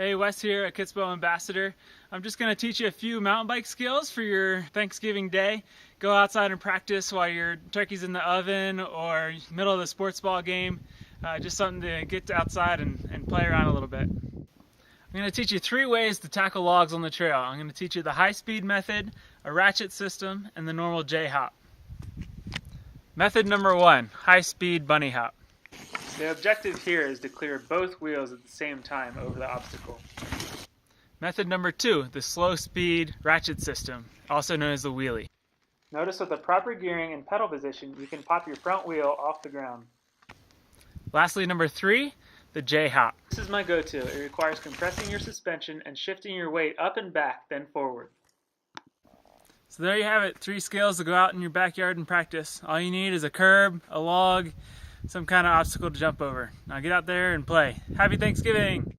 Hey, Wes here at Kitsbow Ambassador. I'm just going to teach you a few mountain bike skills for your Thanksgiving day. Go outside and practice while your turkey's in the oven or middle of the sports ball game. Just something to get outside and play around a little bit. I'm going to teach you 3 ways to tackle logs on the trail. I'm going to teach you the high-speed method, a ratchet system, and the normal J-hop. Method number 1, high-speed bunny hop. The objective here is to clear both wheels at the same time over the obstacle. Method number 2, the slow speed ratchet system, also known as the wheelie. Notice with the proper gearing and pedal position, you can pop your front wheel off the ground. Lastly, number 3, the J-hop. This is my go-to. It requires compressing your suspension and shifting your weight up and back, then forward. So there you have it, 3 skills to go out in your backyard and practice. All you need is a curb, a log, some kind of obstacle to jump over. Now get out there and play. Happy Thanksgiving!